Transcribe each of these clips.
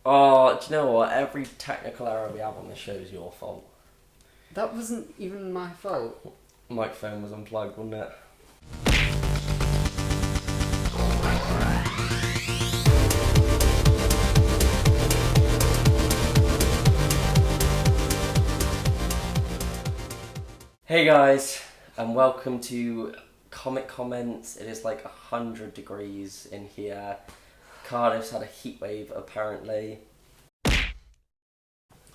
Oh, do you know what? Every technical error we have on this show is your fault. That wasn't even my fault. Microphone was unplugged, wasn't it? Hey guys, and welcome to Comic Comments. It is like 100 degrees in here. Cardiff's had a heat wave apparently.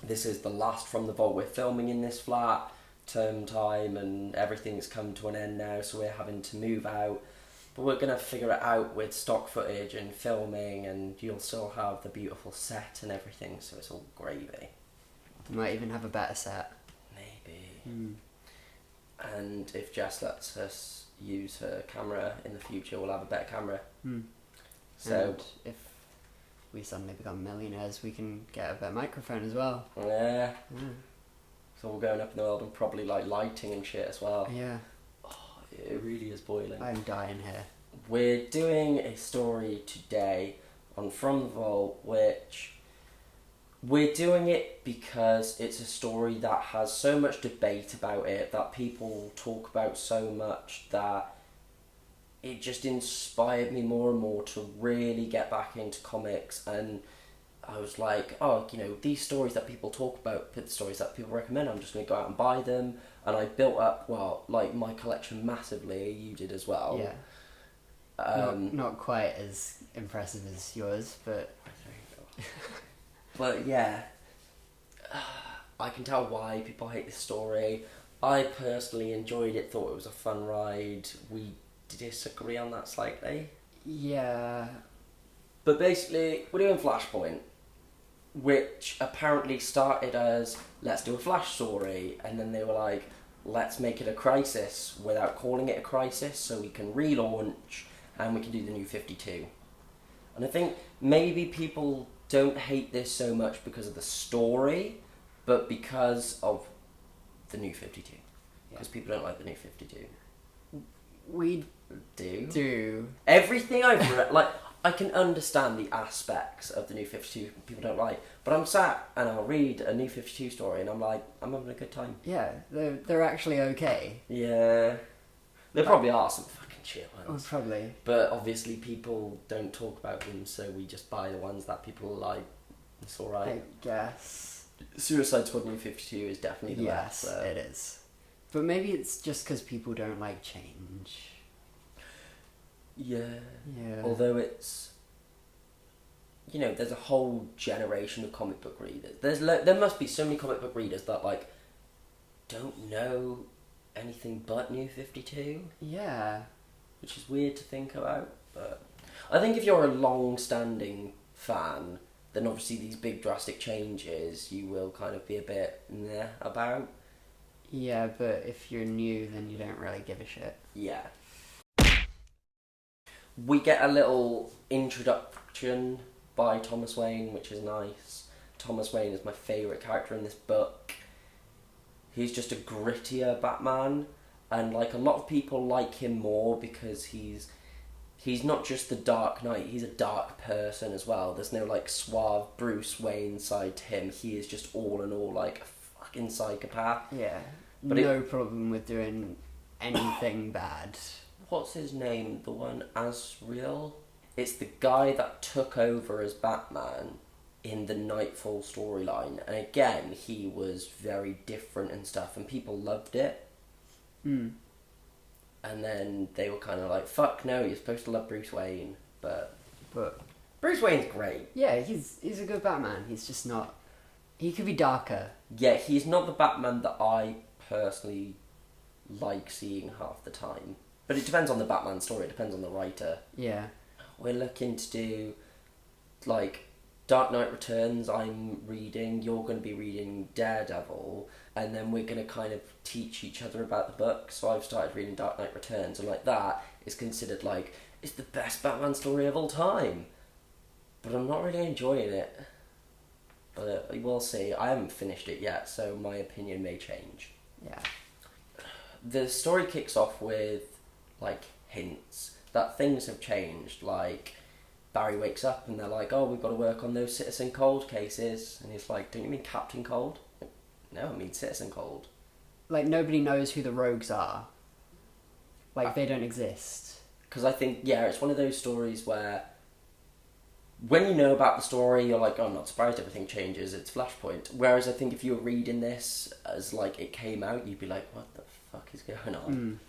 This is the last from the vault. We're filming in this flat, term time, and everything's come to an end now, so we're having to move out. But we're going to figure it out with stock footage and filming, and you'll still have the beautiful set and everything, so it's all gravy. We might even have a better set. Maybe. And if Jess lets us use her camera in the future, we'll have a better camera. So, And if we suddenly become millionaires, we can get a better microphone as well. yeah. So we're going up in the world and probably like lighting and shit as well. Yeah. Oh, it really is boiling. I'm dying here. We're doing a story today on From the Vault, which we're doing it because it's a story that has so much debate about it, that people talk about so much, that it just inspired me more and more to really get back into comics. And I was like, oh, you know, these stories that people talk about, the stories that people recommend, I'm just going to go out and buy them. And I built up, well, like my collection massively. You did as well. Yeah. Not quite as impressive as yours, but... But yeah, I can tell why people hate this story. I personally enjoyed it, thought it was a fun ride. We disagree on that slightly. Yeah. But basically, we're doing Flashpoint, which apparently started as, let's do a Flash story, and then they were like, let's make it a crisis without calling it a crisis, so we can relaunch and we can do the new 52. And I think maybe people don't hate this so much because of the story, but because of the new 52. Because people don't like the new 52. We do. Everything I've read, like, I can understand the aspects of the new 52 people don't like, but I'm sat and I'll read a new 52 story and I'm like, I'm having a good time. Yeah, they're actually okay. Yeah. There probably are some fucking shit ones. Oh, probably. But obviously people don't talk about them, so we just buy the ones that people like. It's alright. I guess. Suicide Squad New 52 is definitely the Yes, best. it is. But maybe it's just because people don't like change. Yeah. Yeah. Although it's, you know, there's a whole generation of comic book readers. There must be so many comic book readers that like don't know anything but New 52. Yeah. Which is weird to think about, but I think if you're a long-standing fan, then obviously these big drastic changes you will kind of be a bit meh about. Yeah, but if you're new, then you don't really give a shit. Yeah. We get a little introduction by Thomas Wayne, which is nice. Thomas Wayne is my favourite character in this book. He's just a grittier Batman, and like a lot of people like him more because he's not just the Dark Knight, he's a dark person as well. There's no like suave Bruce Wayne side to him. He is just all in all like a fucking psychopath. Yeah. But no problem with doing anything bad. What's his name? The one Azrael? It's the guy that took over as Batman in the Nightfall storyline. And again, he was very different and stuff, and people loved it. And then they were kind of like, fuck no, you're supposed to love Bruce Wayne. But Bruce Wayne's great. Yeah, he's a good Batman. He's just not... He could be darker. Yeah, he's not the Batman that I personally like seeing half the time. But it depends on the Batman story, it depends on the writer. Yeah. We're looking to do, like, Dark Knight Returns I'm reading, you're going to be reading Daredevil, and then we're going to kind of teach each other about the book. So I've started reading Dark Knight Returns, and like that is considered like, it's the best Batman story of all time. But I'm not really enjoying it. But we'll see. I haven't finished it yet, so my opinion may change. Yeah. The story kicks off with, like, hints that things have changed. Like, Barry wakes up and they're like, oh, we've got to work on those Citizen Cold cases. And he's like, don't you mean Captain Cold? No, I mean Citizen Cold. Like, nobody knows who the rogues are. Like, they don't exist. Because I think, yeah, it's one of those stories where when you know about the story, you're like, oh, I'm not surprised everything changes, it's Flashpoint. Whereas I think if you were reading this as, like, it came out, you'd be like, what the fuck is going on?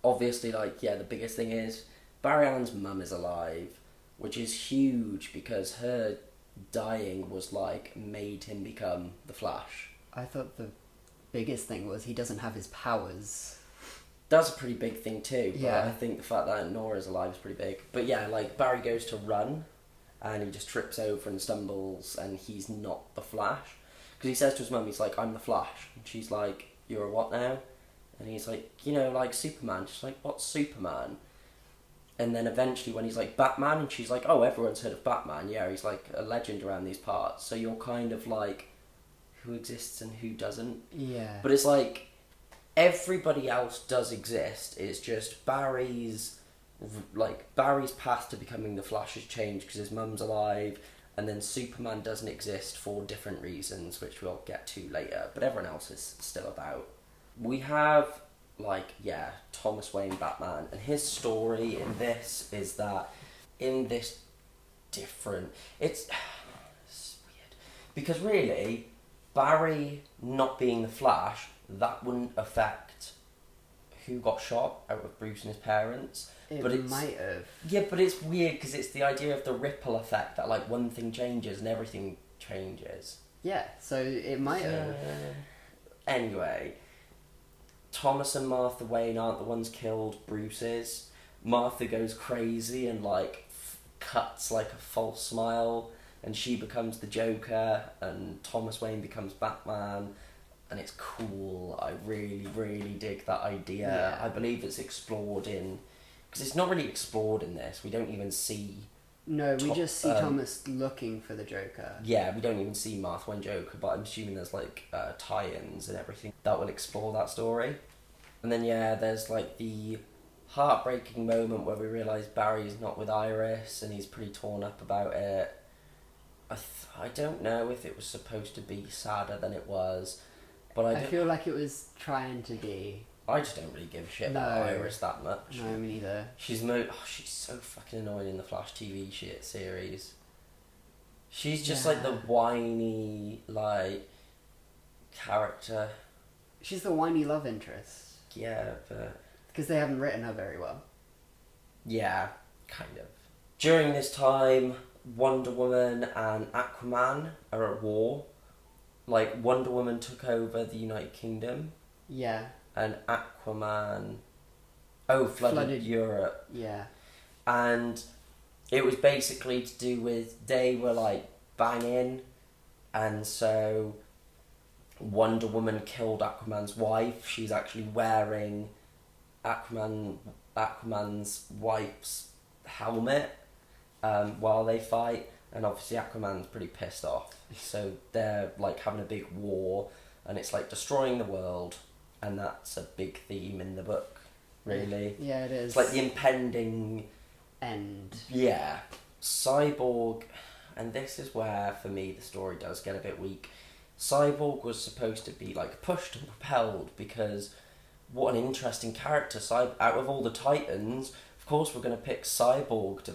Obviously, like, yeah, the biggest thing is Barry Allen's mum is alive, which is huge because her dying was, like, made him become the Flash. I thought the biggest thing was he doesn't have his powers. That's a pretty big thing too, but Yeah. I think the fact that Nora's alive is pretty big. But yeah, like, Barry goes to run, and he just trips over and stumbles, and he's not the Flash. Because he says to his mum, he's like, I'm the Flash. And she's like, you're a what now? And he's like, you know, like Superman. She's like, what's Superman? And then eventually when he's like, Batman, and she's like, oh, everyone's heard of Batman. Yeah, he's like a legend around these parts. So you're kind of like, who exists and who doesn't? Yeah. But it's like, everybody else does exist. It's just Barry's path to becoming the Flash has changed because his mum's alive, and then Superman doesn't exist for different reasons, which we'll get to later, but everyone else is still about. We have, like, yeah, Thomas Wayne Batman, and his story in this is that in this it's weird, because really, Barry not being the Flash, that wouldn't affect who got shot out of Bruce and his parents. It might have. Yeah, but it's weird because it's the idea of the ripple effect that, like, one thing changes and everything changes. Yeah, so it might have. Anyway, Thomas and Martha Wayne aren't the ones killed, Bruce is. Martha goes crazy and, like, cuts, like, a false smile, and she becomes the Joker, and Thomas Wayne becomes Batman. And it's cool. I really, really dig that idea. Yeah. I believe it's explored in... Because it's not really explored in this. We don't even see... No, we just see Thomas looking for the Joker. Yeah, we don't even see Martha Wayne Joker, but I'm assuming there's, like, tie-ins and everything that will explore that story. And then, yeah, there's, like, the heartbreaking moment where we realise Barry's not with Iris and he's pretty torn up about it. I don't know if it was supposed to be sadder than it was. But I feel like it was trying to be. I just don't really give a shit about Iris that much. No, me neither. She's so fucking annoying in the Flash TV series. She's just like the whiny, like, character. She's the whiny love interest. Yeah, but... Because they haven't written her very well. Yeah, kind of. During this time, Wonder Woman and Aquaman are at war. Like, Wonder Woman took over the United Kingdom. Yeah. And Aquaman... flooded Europe. Yeah. And it was basically to do with they were, like, banging, and so Wonder Woman killed Aquaman's wife. She's actually wearing Aquaman's wife's helmet while they fight. And obviously Aquaman's pretty pissed off. So they're, like, having a big war, and it's, like, destroying the world, and that's a big theme in the book, really. Yeah, it is. It's like the impending... end. Yeah. Cyborg, and this is where, for me, the story does get a bit weak. Cyborg was supposed to be, like, pushed and propelled, because what an interesting character. Out of all the Titans, of course we're going to pick Cyborg to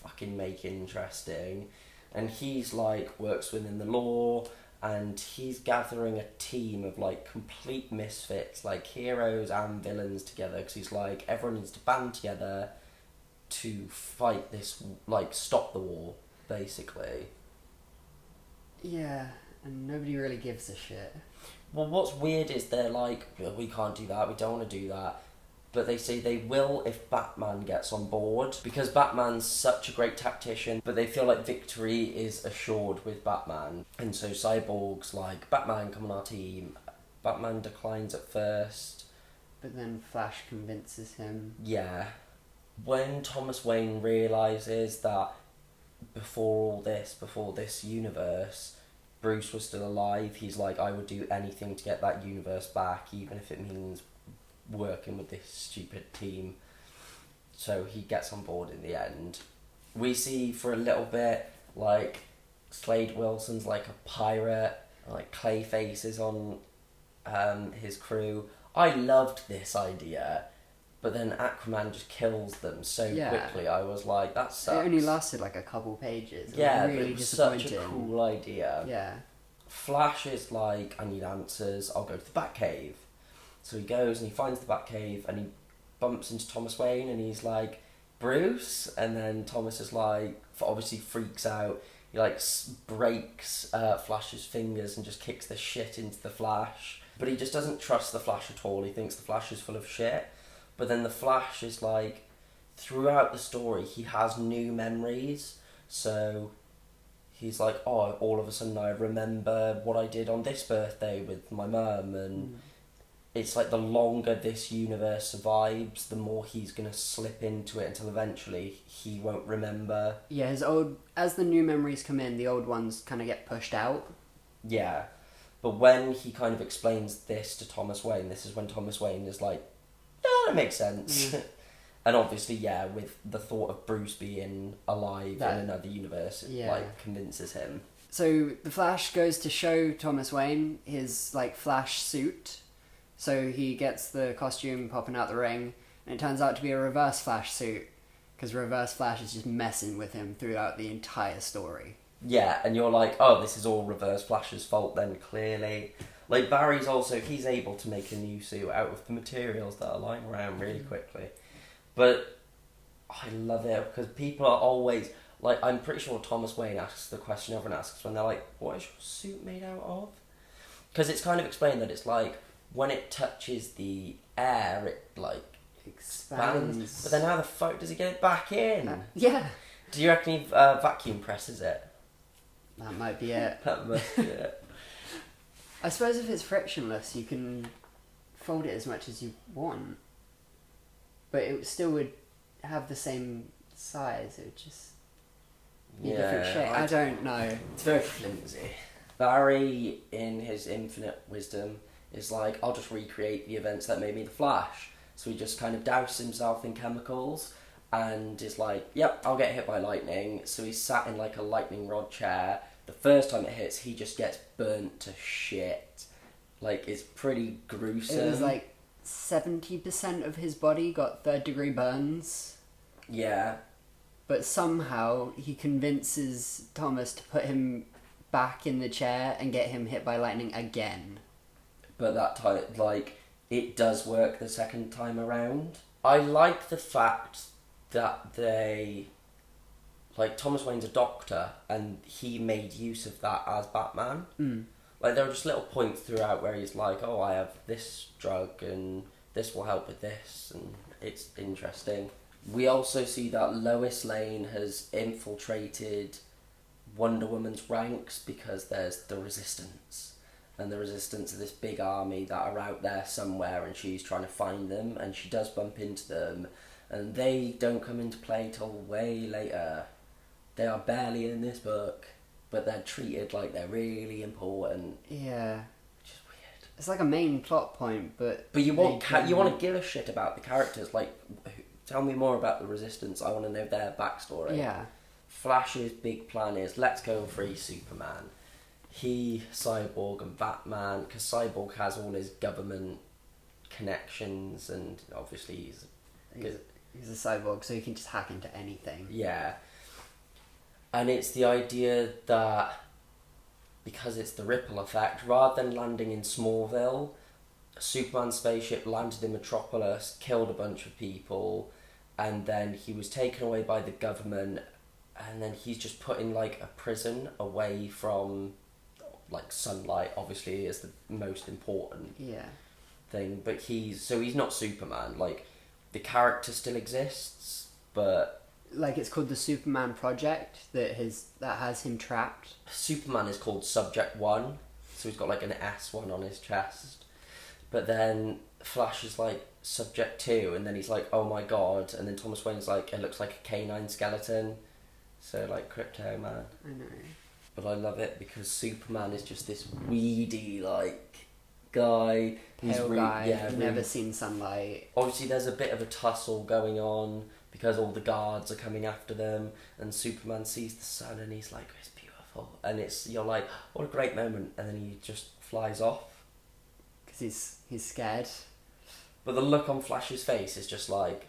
fucking make interesting, and he's like works within the law, and he's gathering a team of, like, complete misfits, like heroes and villains together, because he's like, everyone needs to band together to fight this, like, stop the war, basically. Yeah, and nobody really gives a shit. Well, what's weird is they're like, we can't do that, we don't want to do that. But they say they will if Batman gets on board, because Batman's such a great tactician, but they feel like victory is assured with Batman. And so Cyborg's like, Batman, come on our team. Batman declines at first. But then Flash convinces him. Yeah. When Thomas Wayne realises that before this universe, Bruce was still alive, he's like, I would do anything to get that universe back, even if it means working with this stupid team. So he gets on board in the end. We see for a little bit, like, Slade Wilson's like a pirate, like Clayface is on his crew. I loved this idea, but then Aquaman just kills them so quickly. I was like, that sucks. It only lasted like a couple pages. Yeah, really but it was disappointing. such a cool idea. Yeah. Flash is like, I need answers, I'll go to the Batcave. So he goes and he finds the Batcave and he bumps into Thomas Wayne and he's like, Bruce? And then Thomas is like, obviously freaks out. He like breaks Flash's fingers and just kicks the shit into the Flash. But he just doesn't trust the Flash at all. He thinks the Flash is full of shit. But then the Flash is like, throughout the story, he has new memories. So he's like, oh, all of a sudden I remember what I did on this birthday with my mum. And it's like the longer this universe survives, the more he's going to slip into it until eventually he won't remember. Yeah, as the new memories come in, the old ones kind of get pushed out. Yeah. But when he kind of explains this to Thomas Wayne, this is when Thomas Wayne is like, yeah, that makes sense. And obviously, yeah, with the thought of Bruce being alive in another universe, it like convinces him. So the Flash goes to show Thomas Wayne his like Flash suit. So he gets the costume popping out the ring, and it turns out to be a Reverse Flash suit, because Reverse Flash is just messing with him throughout the entire story. Yeah, and you're like, oh, this is all Reverse Flash's fault then, clearly. Like, Barry's also, he's able to make a new suit out of the materials that are lying around really quickly. But I love it, because people are always, like, I'm pretty sure Thomas Wayne asks the question everyone asks when they're like, what is your suit made out of? Because it's kind of explained that it's like, when it touches the air, it, like, expands. But then how the fuck does he get it back in? Yeah. Do you reckon he vacuum presses it? That might be it. That must be it. I suppose if it's frictionless, you can fold it as much as you want. But it still would have the same size. It would just be a different shape. I don't know. It's very flimsy. Barry, in his infinite wisdom, is like, I'll just recreate the events that made me the Flash. So he just kind of douses himself in chemicals and is like, yep, I'll get hit by lightning. So he's sat in like a lightning rod chair. The first time it hits, he just gets burnt to shit. Like, it's pretty gruesome. It was like 70% of his body got 3rd-degree burns. Yeah. But somehow he convinces Thomas to put him back in the chair and get him hit by lightning again. But that time, like, it does work the second time around. I like the fact that they, like, Thomas Wayne's a doctor and he made use of that as Batman. Like, there are just little points throughout where he's like, oh, I have this drug and this will help with this, and it's interesting. We also see that Lois Lane has infiltrated Wonder Woman's ranks because there's the Resistance. And the Resistance are this big army that are out there somewhere and she's trying to find them, and she does bump into them, and they don't come into play till way later. They are barely in this book, but they're treated like they're really important. Yeah. Which is weird. It's like a main plot point, but you want you want to give a shit about the characters. Like, tell me more about the Resistance. I want to know their backstory. Yeah. Flash's big plan is, let's go and free Superman. He, Cyborg and Batman, because Cyborg has all his government connections and obviously he's a cyborg, so he can just hack into anything. Yeah. And it's the idea that, because it's the ripple effect, rather than landing in Smallville, Superman's spaceship landed in Metropolis, killed a bunch of people, and then he was taken away by the government, and then he's just put in like a prison away from, like, sunlight obviously is the most important thing, but he's not Superman. Like, the character still exists, but like, it's called the Superman Project that has him trapped. Superman is called Subject 1, so he's got like an S1 on his chest, but then Flash is like Subject 2, and then he's like, oh my god, and then Thomas Wayne's like, it looks like a canine skeleton, so like Crypto Man. I know. But I love it because Superman is just this weedy, like, guy. Pale guy, never seen sunlight. Obviously there's a bit of a tussle going on because all the guards are coming after them, and Superman sees the sun and he's like, it's beautiful, and you're like, what a great moment, and then he just flies off. Because he's scared. But the look on Flash's face is just like,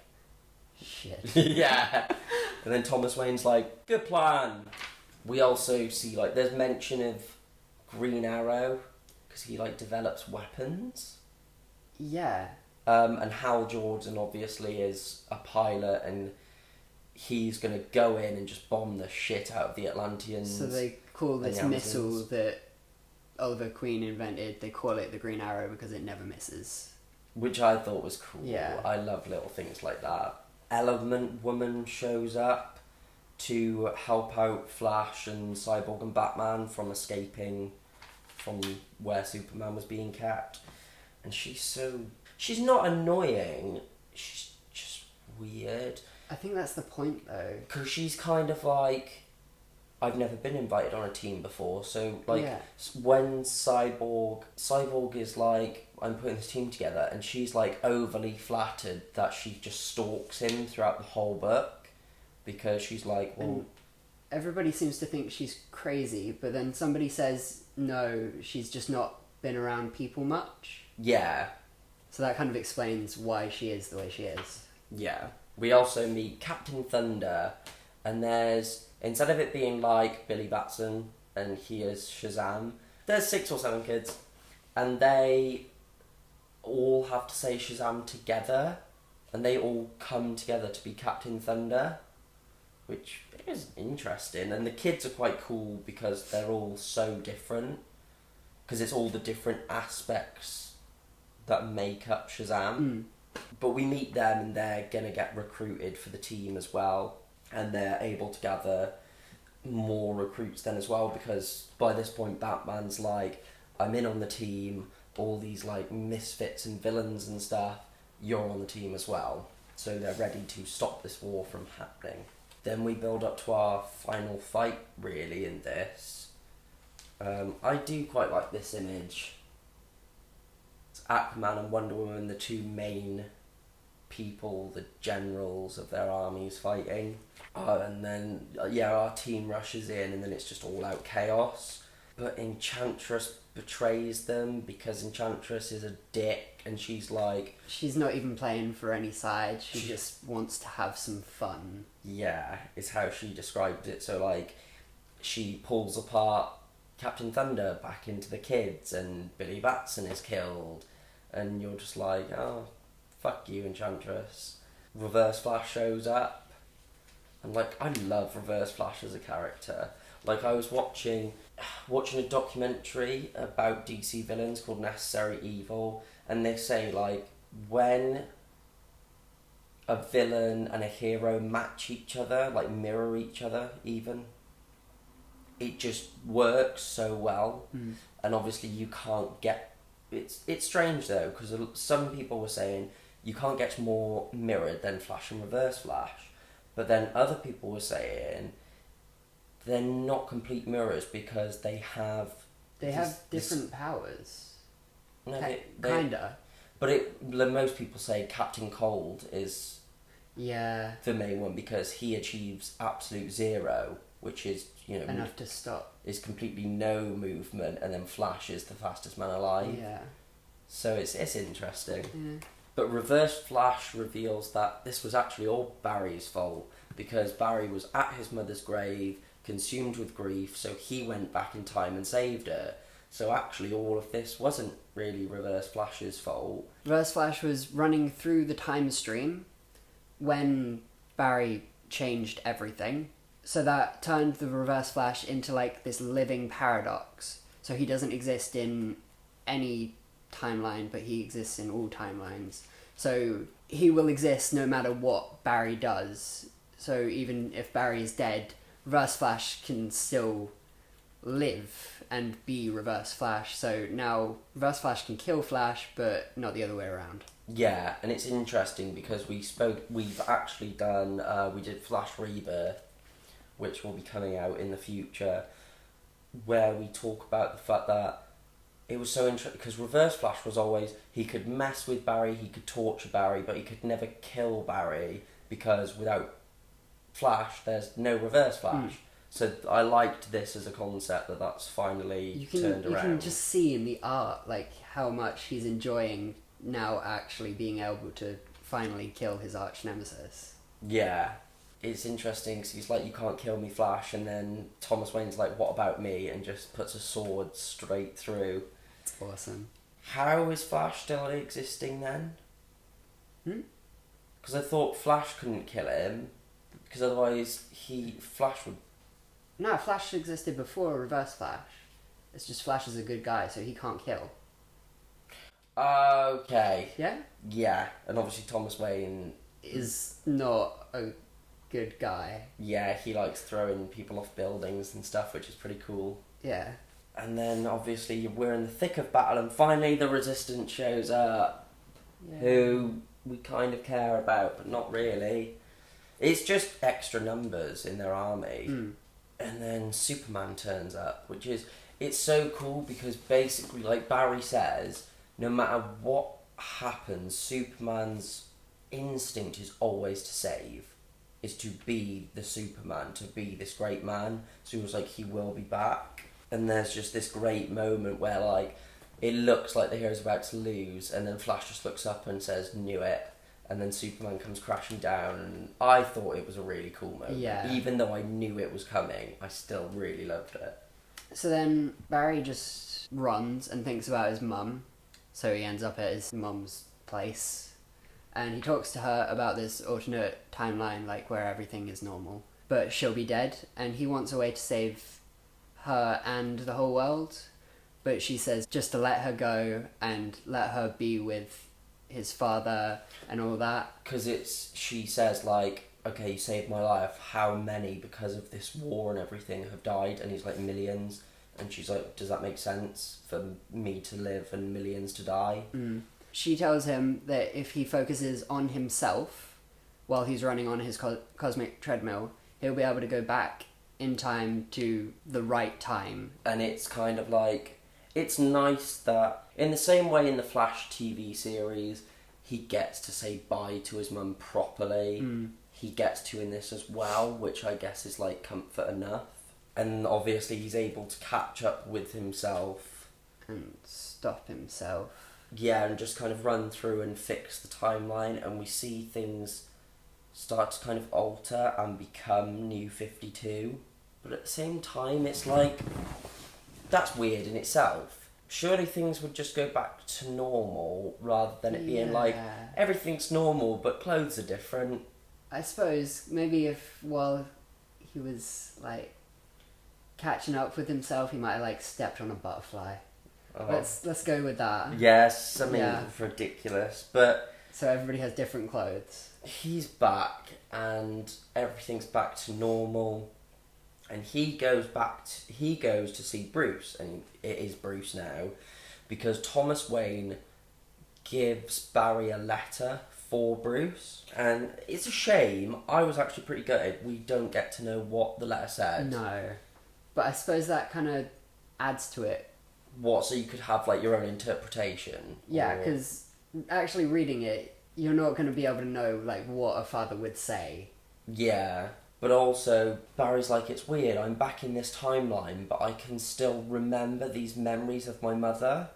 shit. yeah. And then Thomas Wayne's like, good plan. We also see, like, there's mention of Green Arrow, because he, like, develops weapons. Yeah. And Hal Jordan obviously is a pilot, and he's going to go in and just bomb the shit out of the Atlanteans. So they call this missile that Oliver Queen invented, they call it the Green Arrow because it never misses. Which I thought was cool. Yeah. I love little things like that. Element Woman shows up to help out Flash and Cyborg and Batman from escaping from where Superman was being kept. And she's not annoying, she's just weird. I think that's the point, though. Because she's kind of like, I've never been invited on a team before, so like, yeah. when Cyborg is like, I'm putting this team together, and she's like overly flattered that she just stalks him throughout the whole book, because she's like, well... And everybody seems to think she's crazy, but then somebody says, no, she's just not been around people much. Yeah. So that kind of explains why she is the way she is. Yeah. We also meet Captain Thunder, and there's, instead of it being like Billy Batson and he is Shazam, there's 6 or 7 kids, and they all have to say Shazam together, and they all come together to be Captain Thunder, which is interesting. And the kids are quite cool because they're all so different, because it's all the different aspects that make up Shazam. But we meet them, and they're gonna get recruited for the team as well, and they're able to gather more recruits then as well, because by this point Batman's like, I'm in on the team, all these like misfits and villains and stuff, you're on the team as well, so they're ready to stop this war from happening. Then we build up to our final fight really in this. I do quite like this image. It's Aquaman and Wonder Woman, the two main people, the generals of their armies fighting. And then, our team rushes in, and then it's just all out chaos. But Enchantress betrays them, because Enchantress is a dick, and she's like... She's not even playing for any side, she just wants to have some fun. Yeah, is how she described it. So, like, she pulls apart Captain Thunder back into the kids, and Billy Batson is killed, and you're just like, oh, fuck you, Enchantress. Reverse Flash shows up, and like, I love Reverse Flash as a character. Like, I was watching a documentary about DC villains called Necessary Evil, and they say, like, when a villain and a hero match each other, like mirror each other even, it just works so well. And obviously you can't get... It's strange though, because some people were saying you can't get more mirrored than Flash and Reverse Flash, but then other people were saying they're not complete mirrors because they have different powers. No, kinda. But most people say Captain Cold is the main one, because he achieves absolute zero, which is, enough to stop. Is completely no movement, and then Flash is the fastest man alive. Yeah. So it's interesting. Yeah. But Reverse Flash reveals that this was actually all Barry's fault, because Barry was at his mother's grave, consumed with grief, so he went back in time and saved her. So actually all of this wasn't really Reverse Flash's fault. Reverse Flash was running through the time stream when Barry changed everything. So that turned the Reverse Flash into like this living paradox. So he doesn't exist in any timeline, but he exists in all timelines. So he will exist no matter what Barry does. So even if Barry is dead, Reverse Flash can still live and be Reverse Flash. So now Reverse Flash can kill Flash, but not the other way around. Yeah, and it's interesting because we've actually done, we did Flash Rebirth, which will be coming out in the future, where we talk about the fact that it was so interesting, because Reverse Flash was always, he could mess with Barry, he could torture Barry, but he could never kill Barry, because without Flash, there's no Reverse Flash. So I liked this as a concept that's finally turned around. You can just see in the art like how much he's enjoying now actually being able to finally kill his arch nemesis. Yeah. It's interesting because he's like, you can't kill me, Flash, and then Thomas Wayne's like, what about me? And just puts a sword straight through. It's awesome. How is Flash still existing then? Because I thought Flash couldn't kill him, because otherwise Flash would... No, Flash existed before Reverse Flash. It's just Flash is a good guy, so he can't kill. Okay. Yeah? Yeah, and obviously Thomas Wayne... is not a good guy. Yeah, he likes throwing people off buildings and stuff, which is pretty cool. Yeah. And then obviously we're in the thick of battle, and finally the Resistance shows up, who we kind of care about, but not really. It's just extra numbers in their army. And then Superman turns up, which is... It's so cool because basically, like Barry says, no matter what happens, Superman's instinct is always to save. Is to be the Superman, to be this great man. So he was like, he will be back. And there's just this great moment where, like, it looks like the hero's about to lose, and then Flash just looks up and says, knew it. And then Superman comes crashing down, and I thought it was a really cool moment. Yeah. Even though I knew it was coming, I still really loved it. So then Barry just runs and thinks about his mum. So he ends up at his mum's place. And he talks to her about this alternate timeline, like where everything is normal. But she'll be dead, and he wants a way to save her and the whole world. But she says just to let her go and let her be with his father and all that. Because she says, like, okay, you saved my life. How many, because of this war and everything, have died? And he's like, millions. And she's like, does that make sense for me to live and millions to die? She tells him that if he focuses on himself while he's running on his cosmic treadmill, he'll be able to go back in time to the right time. And it's kind of like, it's nice that, in the same way in the Flash TV series, he gets to say bye to his mum properly. He gets to in this as well, which I guess is like comfort enough. And obviously he's able to catch up with himself. And stop himself. Yeah, and just kind of run through and fix the timeline, and we see things start to kind of alter and become New 52. But at the same time, it's like, that's weird in itself. Surely things would just go back to normal rather than it being like, everything's normal but clothes are different. I suppose maybe if while he was like catching up with himself, he might have like stepped on a butterfly. Let's go with that. Yes, I mean, ridiculous, but... So everybody has different clothes. He's back, and everything's back to normal, and he goes to see Bruce, and it is Bruce now, because Thomas Wayne gives Barry a letter for Bruce, and it's a shame. I was actually pretty gutted we don't get to know what the letter said. No, but I suppose that kind of adds to it. What, so you could have like your own interpretation? Yeah, because actually reading it, you're not going to be able to know like what a father would say. Yeah, but also Barry's like, it's weird, I'm back in this timeline, but I can still remember these memories of my mother.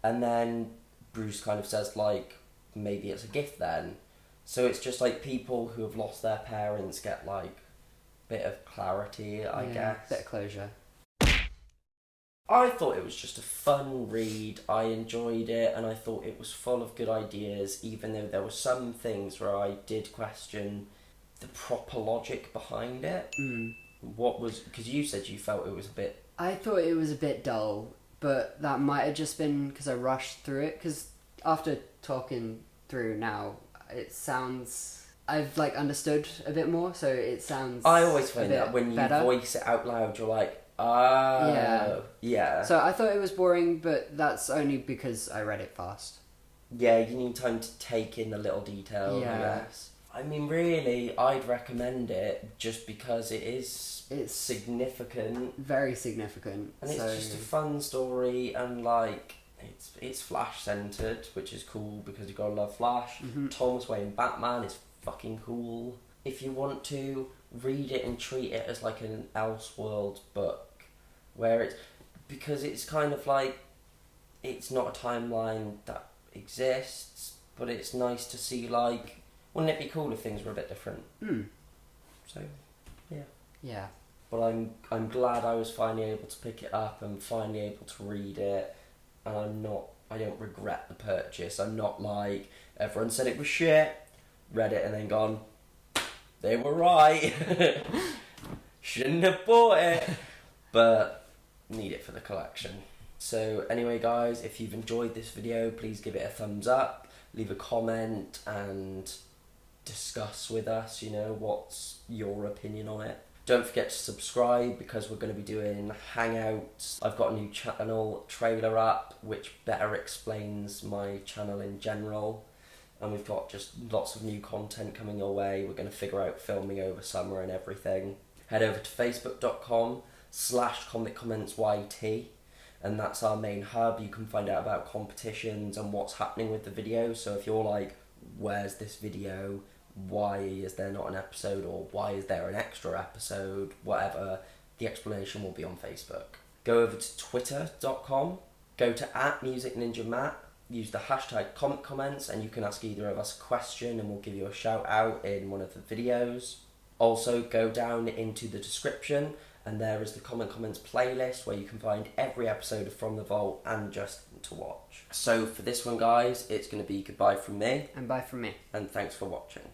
And then Bruce kind of says like, maybe it's a gift then. So it's just like people who have lost their parents get like a bit of clarity, I guess. Bit of closure. I thought it was just a fun read. I enjoyed it, and I thought it was full of good ideas, even though there were some things where I did question the proper logic behind it. What was... Because you said you felt it was a bit... I thought it was a bit dull, but that might have just been because I rushed through it, because after talking through now, it sounds... I've like understood a bit more, so it sounds... I always find that when you better. voice it out loud, you're like, yeah. So I thought it was boring, but that's only because I read it fast. Yeah, you need time to take in the little details, I guess. I mean, really, I'd recommend it just because it's significant. Very significant. And it's just a fun story, and like, it's Flash-centred, which is cool because you've got to love Flash. Thomas Wayne Batman is fucking cool. If you want to, read it and treat it as like an Elseworlds book, where it's, because it's kind of like, it's not a timeline that exists, but it's nice to see, like, wouldn't it be cool if things were a bit different? So, yeah. Yeah. But I'm glad I was finally able to pick it up and finally able to read it, and I don't regret the purchase. I'm not like, everyone said it was shit, read it and then gone, they were right, shouldn't have bought it, but need it for the collection. So anyway guys, if you've enjoyed this video, please give it a thumbs up, leave a comment and discuss with us, what's your opinion on it. Don't forget to subscribe, because we're going to be doing hangouts. I've got a new channel trailer up which better explains my channel in general, and we've got just lots of new content coming your way. We're going to figure out filming over summer and everything. Head over to facebook.com/comiccommentsyt, and that's our main hub. You can find out about competitions and what's happening with the video. So if you're like, where's this video, why is there not an episode, or why is there an extra episode, whatever, the explanation will be on Facebook. Go over to twitter.com, go to @MusicNinjaMatt, use the hashtag comic comments, and you can ask either of us a question and we'll give you a shout out in one of the videos. Also go down into the description and there is the Comic Comments playlist where you can find every episode of From the Vault and just to watch. So for this one guys, it's going to be goodbye from me. And bye from me. And thanks for watching.